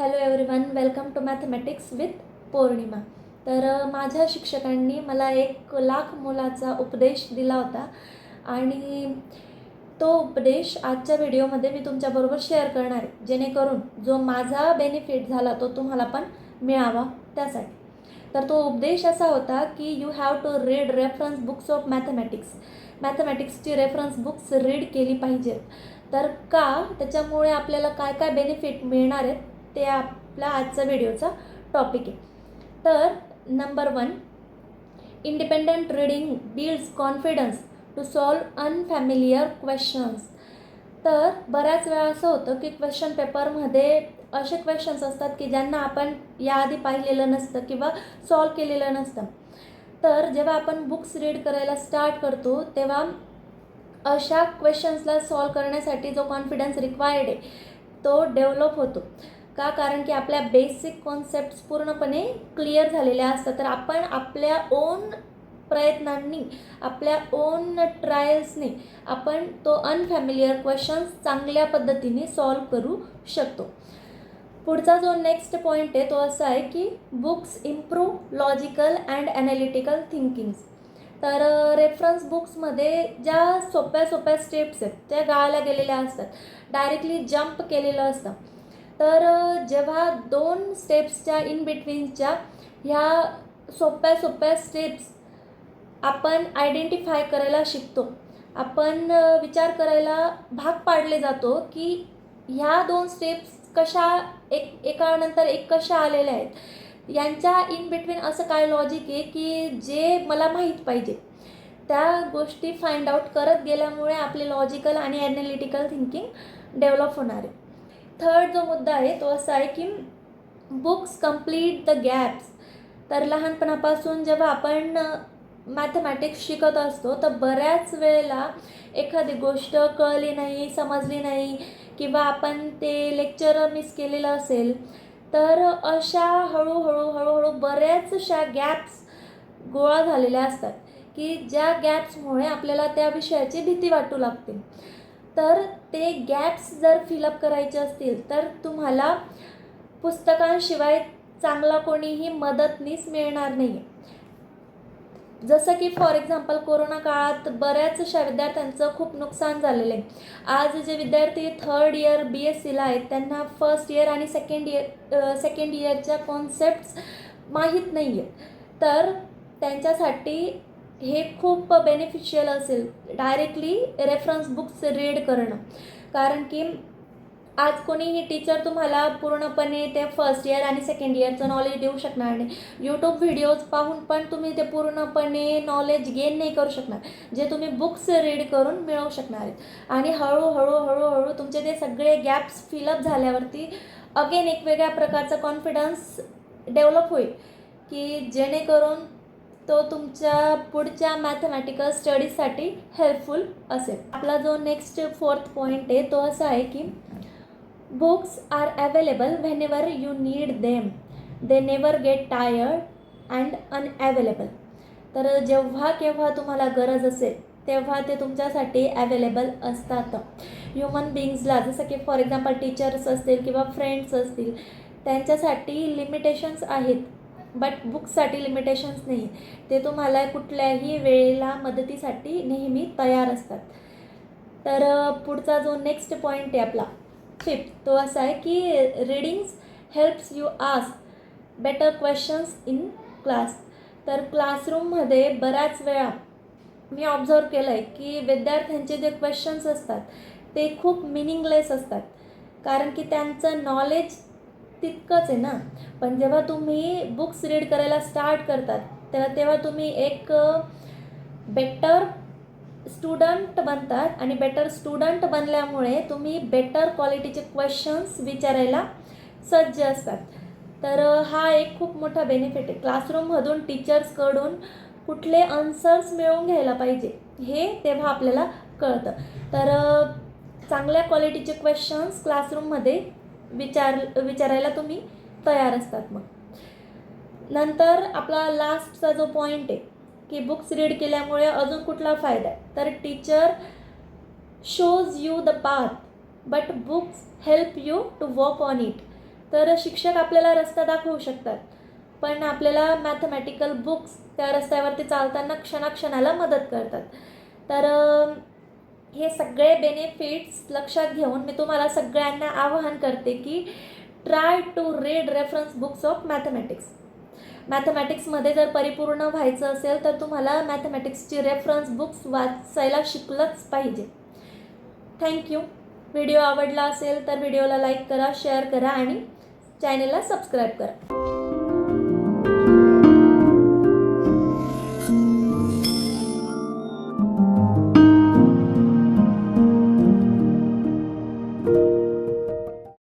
Hello everyone, welcome to mathematics with Pournima. तर माझ्या शिक्षकांनी मला 1,00,000 मोलाचा उपदेश दिला होता आणि तो उपदेश आजच्या व्हिडिओमध्ये मी तुमच्याबरोबर शेअर करणार आहे, जेणेकरून जो माझा बेनिफिट झाला तो तुम्हाला पण मिळावा त्यासाठी. तर तो उपदेश असा होता की you have to read reference books of मॅथमॅटिक्सची रेफरन्स बुक्स रीड केली पाहिजे. तर का, त्याच्यामुळे आपल्याला काय काय बेनिफिट मिळणार आहेत ते आपला आजचा व्हिडिओचा टॉपिक आहे. तर number 1, independent reading builds confidence to solve unfamiliar questions. तर बऱ्याच वेळा असं होतं की क्वेश्चन पेपरमध्ये असे क्वेश्चन्स असतात की ज्यांना आपण याआधी पाहिलेलं नसतं किंवा सॉल्व केलेलं नसतं. तर जेव्हा आपण बुक्स रीड करायला स्टार्ट करतो तेव्हा अशा क्वेश्चन्सला सॉल्व करण्यासाठी जो कॉन्फिडन्स रिक्वायर्ड आहे तो डेव्हलप होतो. का? कारण की आपल्या बेसिक कॉन्सेप्ट्स पूर्णपणे क्लिअर झालेल्या असतात. तर आपण आपल्या ओन प्रयत्नांनी, आपल्या ओन ट्रायल्सने आपण तो अनफॅमिलियर क्वेश्चन्स चांगल्या पद्धतीने सॉल्व करू शकतो. पुढचा जो नेक्स्ट पॉईंट आहे तो असा आहे की books improve logical and analytical thinkings. तर रेफरन्स बुक्समध्ये ज्या सोप्या सोप्या स्टेप्स आहेत त्या गाळल्या गेलेल्या असतात, डायरेक्टली जंप केलेलं असतं. तर जेव्हा 2 स्टेप्सच्या इन बिटवीनच्या ह्या सोप्या सोप्या स्टेप्स आपण आयडेंटिफाय करायला शिकतो, आपण विचार करायला भाग पाडले जातो की ह्या 2 स्टेप्स कशा एकानंतर एक कशा आलेल्या आहेत, यांच्या इन बिटवीन असं काय लॉजिक आहे की जे मला माहीत पाहिजे. त्या गोष्टी फाइंड आउट करत गेल्यामुळे आपले लॉजिकल आणि ॲनालिटिकल थिंकिंग डेव्हलप होणार आहे. थर्ड जो मुद्दा आहे तो असा आहे की बुक्स कंप्लीट द गॅप्स. तर लहानपणापासून जेव्हा आपण मॅथमॅटिक्स शिकत असतो तर बऱ्याच वेळेला एखादी गोष्ट कळली नाही, समजली नाही किंवा आपण ते लेक्चर मिस केलेलं असेल, तर अशा हळूहळू बऱ्याचशा गॅप्स गोळा झालेल्या असतात की ज्या गॅप्समुळे आपल्याला त्या विषयाची भीती वाटू लागते. तर ते गॅप्स जर फिलअप करायचे असतील तर तुम्हाला पुस्तकांशिवाय चांगला कोणीही मदतनीस मिळणार नाही. जसं की फॉर एक्झाम्पल कोरोना काळात बऱ्याचशा विद्यार्थ्यांचं खूप नुकसान झालेलं आहे. आज जे विद्यार्थी 3rd इयर BScला आहेत त्यांना फर्स्ट इयर आणि सेकंड इयरच्या कॉन्सेप्ट्स माहीत नाही आहेत. तर त्यांच्यासाठी हे खूप बेनिफिशियल असेल डायरेक्टली रेफरन्स बुक्स रीड करणं. कारण की आज कोणीही टीचर तुम्हाला पूर्णपणे ते फर्स्ट इयर आणि सेकंड इयरचं नॉलेज देऊ शकणार नाही. यूट्यूब व्हिडिओज पाहून पण तुम्ही ते पूर्णपणे नॉलेज गेन नाही करू शकणार, जे तुम्ही बुक्स रीड करून मिळवू शकणार आहेत. आणि हळूहळू तुमचे ते सगळे गॅप्स फिलअप झाल्यावरती अगेन एक वेगळ्या प्रकारचा कॉन्फिडन्स डेव्हलप होईल की जेणेकरून तो तुमच्या पुढच्या मॅथमॅटिकल स्टडीजसाठी हेल्पफुल असेल. आपला जो नेक्स्ट 4th पॉईंट आहे तो असा आहे की books are available whenever you need them, they never get tired and unavailable. तर जेव्हा केव्हा तुम्हाला गरज असेल तेव्हा ते तुमच्यासाठी अवेलेबल असतात. ह्युमन बिईंग्सला जसं की फॉर एक्झाम्पल टीचर्स असतील किंवा फ्रेंड्स असतील त्यांच्यासाठी लिमिटेशन्स आहेत, बट बुक्ससाठी लिमिटेशन्स नाही. ते तुम्हाला कुठल्याही वेळेला मदतीसाठी नेहमी तयार असतात. तर पुढचा जो नेक्स्ट पॉईंट आहे आपला 5th तो असा आहे की readings helps you ask better questions in class. तर क्लासरूममध्ये बऱ्याच वेळा मी ऑब्झर्व केलं आहे की विद्यार्थ्यांचे जे क्वेश्चन्स असतात ते खूप मिनिंगलेस असतात, कारण की त्यांचं नॉलेज तितकंच आहे ना. पण जेव्हा तुम्ही बुक्स रीड करायला स्टार्ट करतात तेव्हा तुम्ही एक बेटर स्टुडंट बनतात आणि बेटर स्टुडंट बनल्यामुळे तुम्ही बेटर क्वालिटीचे क्वेश्चन्स विचारायला सज्ज असतात. तर हा एक खूप मोठा बेनिफिट आहे. क्लासरूममधून टीचर्सकडून कुठले आन्सर्स मिळवून घ्यायला पाहिजे हे तेव्हा आपल्याला कळतं. तर चांगल्या क्वालिटीचे क्वेश्चन्स क्लासरूममध्ये विचारायला तुम्ही तयार असतात. मग नंतर आपला लास्टचा जो पॉईंट आहे की बुक्स रीड केल्यामुळे अजून कुठला फायदा आहे, तर teacher shows you the path but books help you to walk on it. तर शिक्षक आपल्याला रस्ता दाखवू शकतात, पण आपल्याला मॅथमॅटिकल बुक्स त्या रस्त्यावरती चालताना क्षणाक्षणाला मदत करतात. तर हे सगळे बेनिफिट्स लक्षात घेऊन मी तुम्हाला सगळ्यांना आवाहन करते की try to read reference books of mathematics. मॅथमॅटिक्समध्ये जर परिपूर्ण व्हायचं असेल तर तुम्हाला मॅथमॅटिक्सची रेफरन्स बुक्स वाचायला शिकलंच पाहिजे. थँक्यू. व्हिडिओ आवडला असेल तर व्हिडिओला लाईक करा, शेअर करा आणि चॅनलला सबस्क्राईब करा.